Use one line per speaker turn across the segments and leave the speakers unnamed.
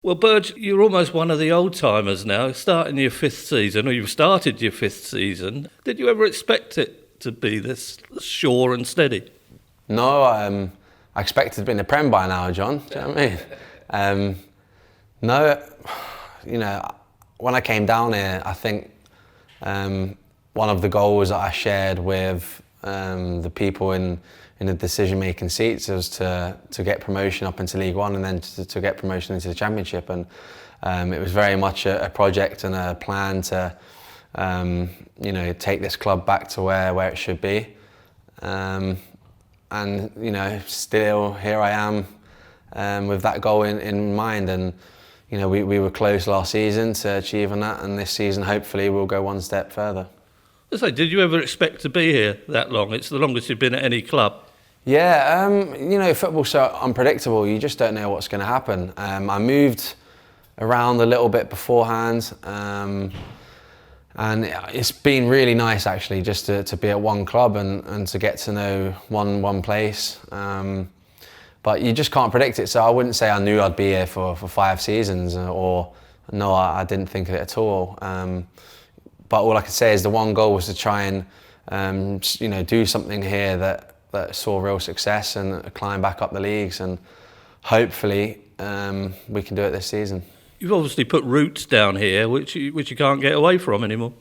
Well, Burge, you're almost one of the old-timers now, starting your fifth season, or you've started your fifth season. Did you ever expect it to be this sure and steady?
No, I expected to be in the Prem by now, John. Do you know what I mean? No, when I came down here, I think one of the goals that I shared with the people in the decision-making seats was to get promotion up into League One and then to get promotion into the Championship. And it was very much a project and a plan to take this club back to where it should be. And still here I am with that goal in mind. And we were close last season to achieving that, and this season hopefully we'll go one step further.
So, did you ever expect to be here that long? It's the longest you've been at any club.
Yeah, football's so unpredictable. You just don't know what's going to happen. I moved around a little bit beforehand, and it's been really nice actually just to be at one club and to get to know one place. But you just can't predict it. So I wouldn't say I knew I'd be here for 5 seasons, or no, I didn't think of it at all. But all I could say is the one goal was to try and do something here that saw real success and climb back up the leagues, and hopefully we can do it this season.
You've obviously put roots down here, which you can't get away from anymore.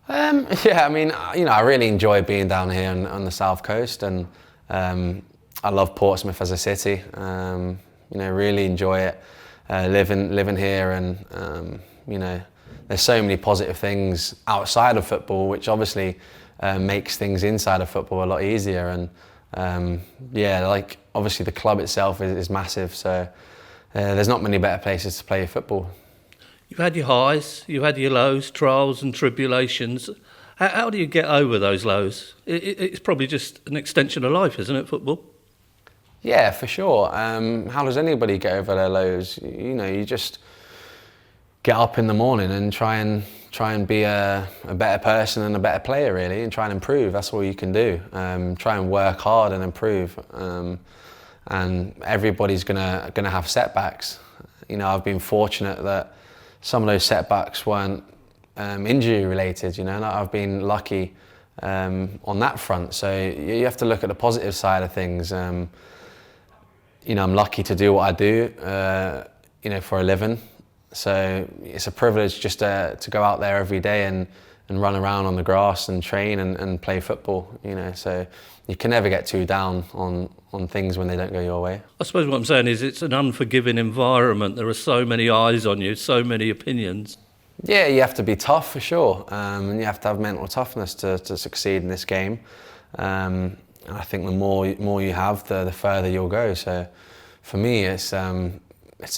I really enjoy being down here on the south coast, and I love Portsmouth as a city. Really enjoy it living here, and there's so many positive things outside of football, which obviously makes things inside of football a lot easier. And obviously the club itself is massive, so there's not many better places to play football.
You've had your highs, you've had your lows, trials and tribulations. How do you get over those lows? It's probably just an extension of life, isn't it, football?
Yeah, for sure. How does anybody get over their lows? You just get up in the morning and try and be a better person and a better player, really, and try and improve. That's all you can do. Try and work hard and improve. And everybody's gonna have setbacks. I've been fortunate that some of those setbacks weren't injury related. I've been lucky on that front. So you have to look at the positive side of things. I'm lucky to do what I do, for a living. So it's a privilege just to go out there every day and run around on the grass and train and play football. So you can never get too down on things when they don't go your way.
I suppose what I'm saying is it's an unforgiving environment. There are so many eyes on you, so many opinions.
Yeah, you have to be tough for sure, and you have to have mental toughness to succeed in this game. And I think the more you have, the further you'll go. So for me, it's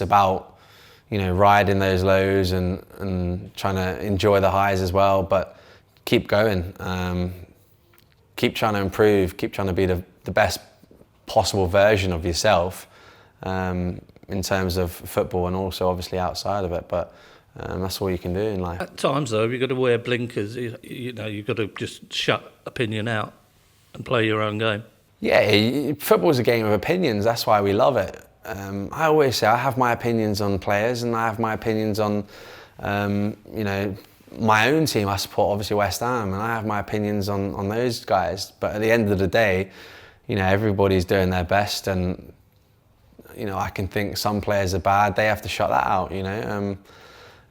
about riding those lows and trying to enjoy the highs as well, but keep going. Keep trying to improve, keep trying to be the best possible version of yourself in terms of football and also obviously outside of it. But that's all you can do in life.
At times, though, you've got to wear blinkers. You've got to just shut opinion out and play your own game.
Yeah, football's a game of opinions. That's why we love it. I always say I have my opinions on players, and I have my opinions on, my own team. I support obviously West Ham, and I have my opinions on those guys. But at the end of the day, everybody's doing their best, and I can think some players are bad. They have to shut that out.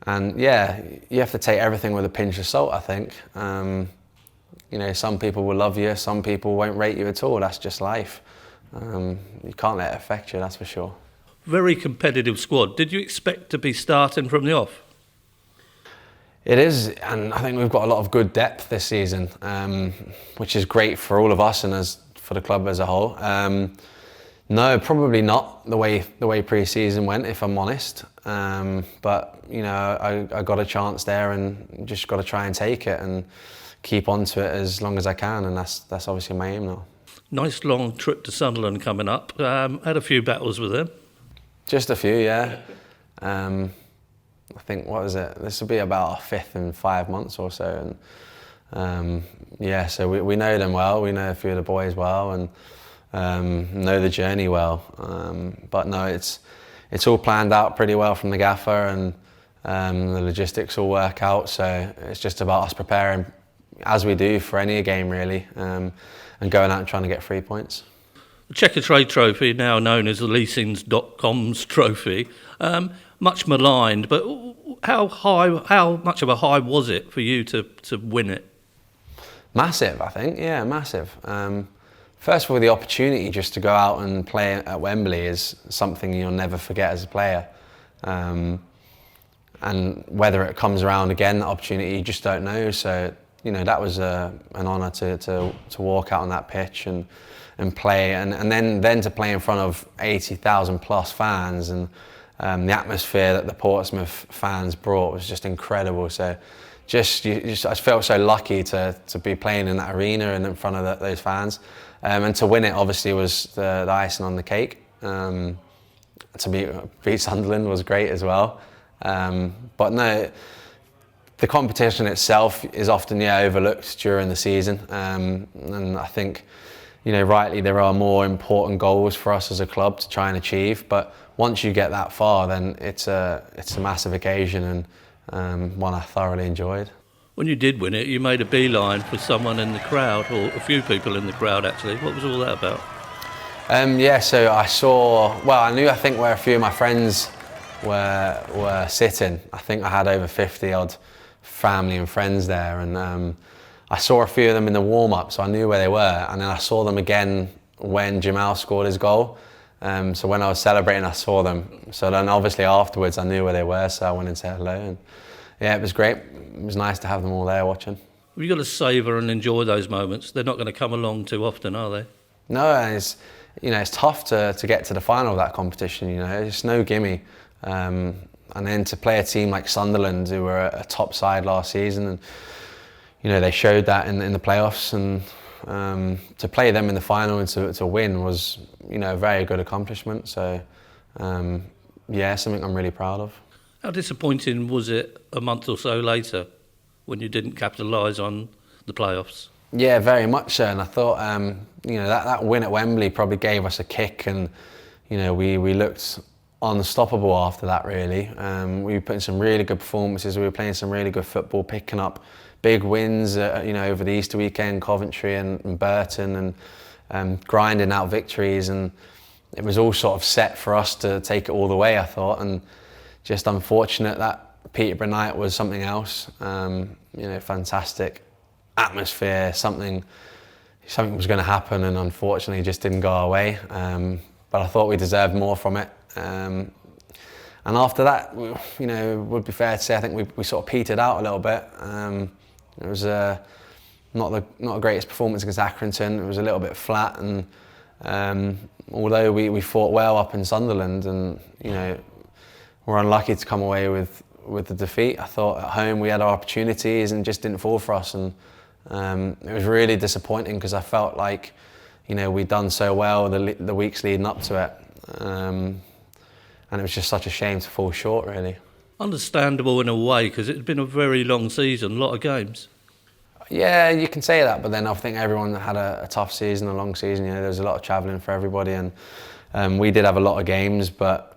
And yeah, you have to take everything with a pinch of salt, I think. Some people will love you, some people won't rate you at all. That's just life. You can't let it affect you, that's for sure.
Very competitive squad. Did you expect to be starting from the off?
It is, and I think we've got a lot of good depth this season, which is great for all of us and for the club as a whole. No, probably not the way pre-season went, if I'm honest. But I got a chance there, and just got to try and take it and keep on to it as long as I can, and that's obviously my aim now.
Nice long trip to Sunderland coming up. Had a few battles with them.
Just a few, yeah. I think, what is it? This will be about our 5th in 5 months or so, and so we know them well. We know a few of the boys well, and know the journey well. But no, it's it's all planned out pretty well from the gaffer, and the logistics all work out. So it's just about us preparing, as we do for any game really, and going out and trying to get 3 points.
The Checkatrade trophy, now known as the Leasings.com's trophy, much maligned, but how much of a high was it for you to win it?
Massive, I think. Yeah, massive. First of all, the opportunity just to go out and play at Wembley is something you'll never forget as a player. And whether it comes around again, that opportunity, you just don't know. So, you know, that was an honour to walk out on that pitch and play, and then to play in front of 80,000 plus fans, and the atmosphere that the Portsmouth fans brought was just incredible. So I felt so lucky to be playing in that arena and in front of those fans, and to win it obviously was the icing on the cake. To beat Sunderland was great as well, but no, the competition itself is often overlooked during the season, and I think, you know, rightly, there are more important goals for us as a club to try and achieve. But once you get that far, then it's a massive occasion, and one I thoroughly enjoyed.
When you did win it, you made a beeline for someone in the crowd, or a few people in the crowd actually. What was all that about?
So I think where a few of my friends were sitting. I think I had over 50 odd family and friends there, and I saw a few of them in the warm-up, so I knew where they were, and then I saw them again when Jamal scored his goal. So when I was celebrating, I saw them. So then obviously afterwards I knew where they were, so I went and said hello, and yeah, it was great. It was nice to have them all there watching.
You've got to savour and enjoy those moments. They're not going to come along too often, are they?
No, and it's tough to get to the final of that competition. You know, it's no gimme. And then to play a team like Sunderland, who were a top side last season, and you know, they showed that in the playoffs, and to play them in the final and to win was, you know, a very good accomplishment. So something I'm really proud of.
How disappointing was it a month or so later when you didn't capitalise on the playoffs?
Yeah, very much so. And I thought, you know, that win at Wembley probably gave us a kick, and you know, we looked unstoppable after that. Really, we put in some really good performances. We were playing some really good football, picking up big wins, you know, over the Easter weekend, Coventry and Burton, and grinding out victories, and it was all sort of set for us to take it all the way, I thought, and just unfortunate that Peterborough night was something else. You know, fantastic atmosphere, something was going to happen, and unfortunately just didn't go our way, but I thought we deserved more from it. And after that, you know, it would be fair to say I think we sort of petered out a little bit. It was not the greatest performance against Accrington. It was a little bit flat, and although we fought well up in Sunderland, and you know, we're unlucky to come away with the defeat, I thought at home we had our opportunities and just didn't fall for us, and it was really disappointing because I felt like, you know, we'd done so well the weeks leading up to it, and it was just such a shame to fall short, really. Understandable
in a way, because it's been a very long season, a lot of games.
Yeah, you can say that, but then I think everyone had a tough season, a long season. You know, there was a lot of travelling for everybody, and we did have a lot of games, but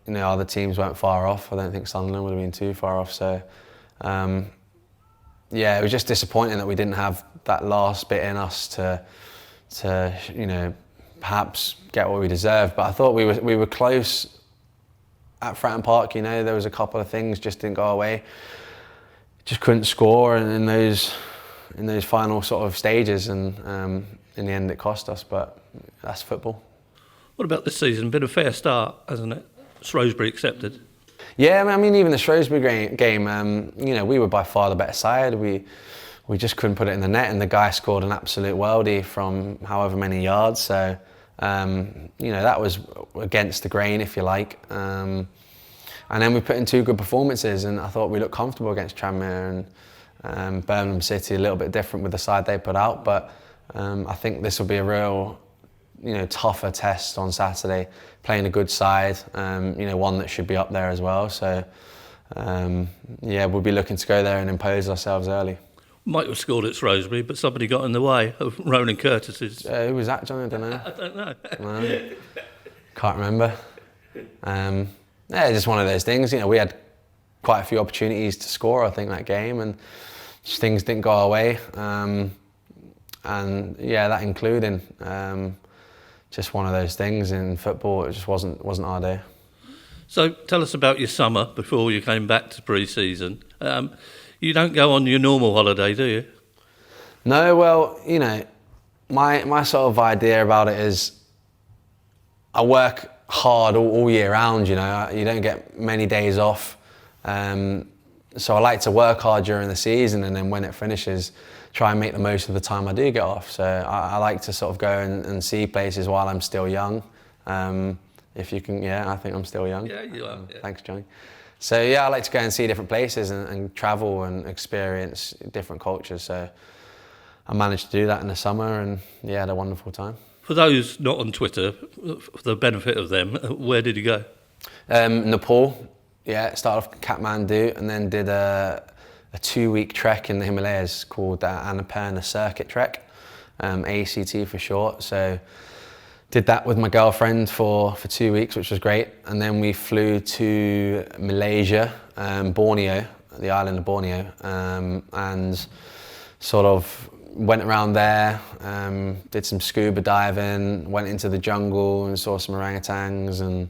you know, other teams weren't far off. I don't think Sunderland would have been too far off. So, it was just disappointing that we didn't have that last bit in us to you know, perhaps get what we deserved. But I thought we were close at Fratton Park. You know, there was a couple of things just didn't go our way. Just couldn't score, and in those final sort of stages, and in the end it cost us. But that's football.
What about this season? Been a fair start, hasn't it? Shrewsbury accepted.
Yeah, I mean, even the Shrewsbury game, you know, we were by far the better side. We just couldn't put it in the net, and the guy scored an absolute worldie from however many yards. So, you know, that was against the grain, if you like. And then we put in two good performances, and I thought we looked comfortable against Tranmere, and Birmingham City a little bit different with the side they put out. But I think this will be a real, you know, tougher test on Saturday, playing a good side, you know, one that should be up there as well. So, we'll be looking to go there and impose ourselves early.
Might have scored at Shrewsbury, but somebody got in the way of Ronan Curtis's.
Who was that, John? I don't know.
I don't know.
No, can't remember. Yeah, just one of those things. You know, we had quite a few opportunities to score, I think, that game, and just things didn't go our way. And yeah, that including just one of those things in football. It just wasn't our day.
So tell us about your summer before you came back to pre-season. You don't go on your normal holiday, do you?
No, well, you know, my sort of idea about it is I work hard all year round, you know. You don't get many days off. So I like to work hard during the season, and then when it finishes, try and make the most of the time I do get off. So I like to sort of go and see places while I'm still young. If you can, yeah, I think I'm still young.
Yeah, you are. Yeah.
Thanks, Johnny. So yeah, I like to go and see different places and travel and experience different cultures. So I managed to do that in the summer, and yeah, had a wonderful time.
For those not on Twitter, for the benefit of them, where did you go?
Nepal. Yeah, started off Kathmandu and then did a 2-week trek in the Himalayas called the Annapurna Circuit Trek, ACT for short. So did that with my girlfriend for 2 weeks, which was great. And then we flew to Malaysia, Borneo, the island of Borneo, and sort of went around there, did some scuba diving, went into the jungle and saw some orangutans, and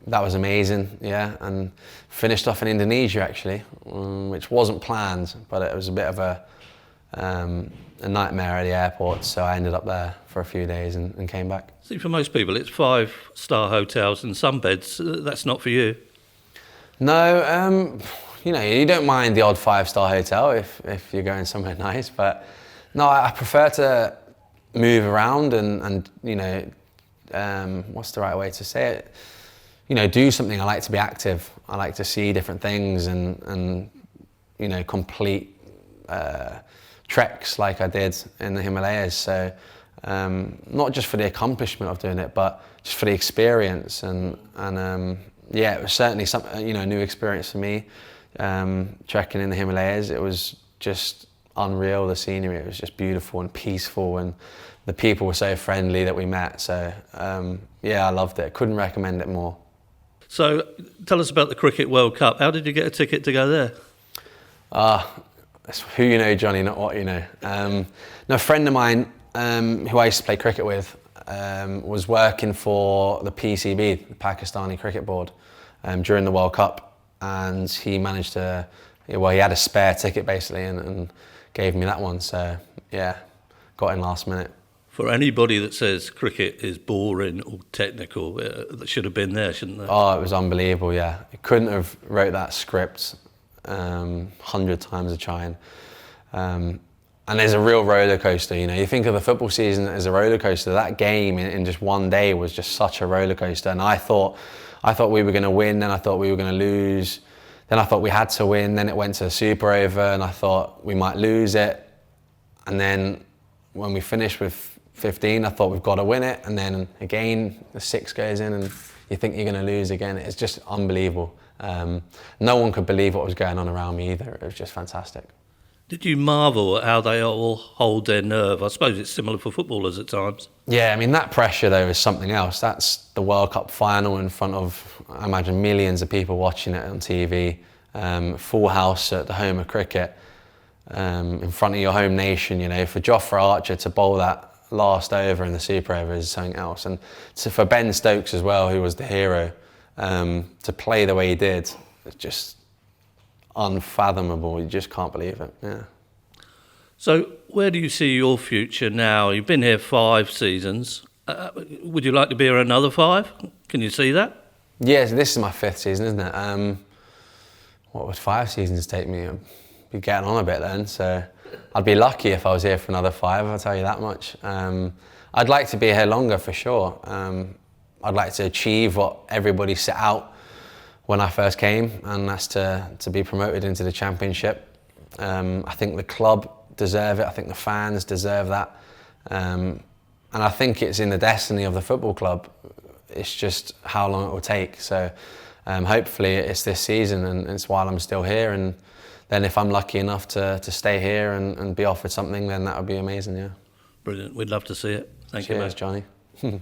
that was amazing, yeah. And finished off in Indonesia actually, which wasn't planned, but it was a bit of a nightmare at the airport, so I ended up there for a few days and came back.
See, for most people, it's 5-star hotels and some beds. That's not for you.
No, you know, you don't mind the odd 5-star hotel if you're going somewhere nice, but no, I prefer to move around and you know, what's the right way to say it? You know, do something. I like to be active. I like to see different things and you know, complete treks like I did in the Himalayas. So not just for the accomplishment of doing it, but just for the experience. And yeah, it was certainly some, you know, a new experience for me. Trekking in the Himalayas, it was just unreal. The scenery, it was just beautiful and peaceful, and the people were so friendly that we met. So yeah, I loved it. Couldn't recommend it more.
So tell us about the Cricket World Cup. How did you get a ticket to go there?
It's who you know, Johnny, not what you know. No, a friend of mine who I used to play cricket with was working for the PCB, the Pakistani Cricket Board, during the World Cup, and he managed to, well, he had a spare ticket basically and gave me that one. So yeah, got in last minute.
For anybody that says cricket is boring or technical, that should have been there, shouldn't they?
Oh, it was unbelievable, yeah. You couldn't have wrote that script 100 times a trying. And there's a real roller coaster, you know. You think of the football season as a roller coaster. That game in just one day was just such a roller coaster. And I thought we were going to win, then I thought we were going to lose, then I thought we had to win, then it went to a super over, and I thought we might lose it. And then when we finished with 15, I thought we've got to win it, and then again the 6 goes in and you think you're going to lose again. It's just unbelievable. No one could believe what was going on around me either. It was just fantastic. Did
you marvel at how they all hold their nerve? I suppose it's similar for footballers at times.
Yeah, I mean, that pressure though is something else. That's the World Cup final in front of, I imagine, millions of people watching it on TV, full house at the home of cricket, in front of your home nation, you know. For Jofra Archer to bowl that last over in the super over is something else, and for Ben Stokes as well, who was the hero, to play the way he did, it's just unfathomable. You just can't believe it. Yeah.
So where do you see your future now? You've been here 5 seasons. Would you like to be here another 5? Can you see that?
Yes, this is my 5th season, isn't it? What would 5 seasons take me? I'd be getting on a bit then, so I'd be lucky if I was here for another 5, I'll tell you that much. I'd like to be here longer for sure. I'd like to achieve what everybody set out when I first came, and that's to be promoted into the Championship. I think the club deserve it, I think the fans deserve that. And I think it's in the destiny of the football club. It's just how long it will take. So hopefully it's this season, and it's while I'm still here, and then if I'm lucky enough to stay here and be offered something, then that would be amazing, yeah.
Brilliant. We'd love to see it. Thank you, mate.
Cheers, Johnny.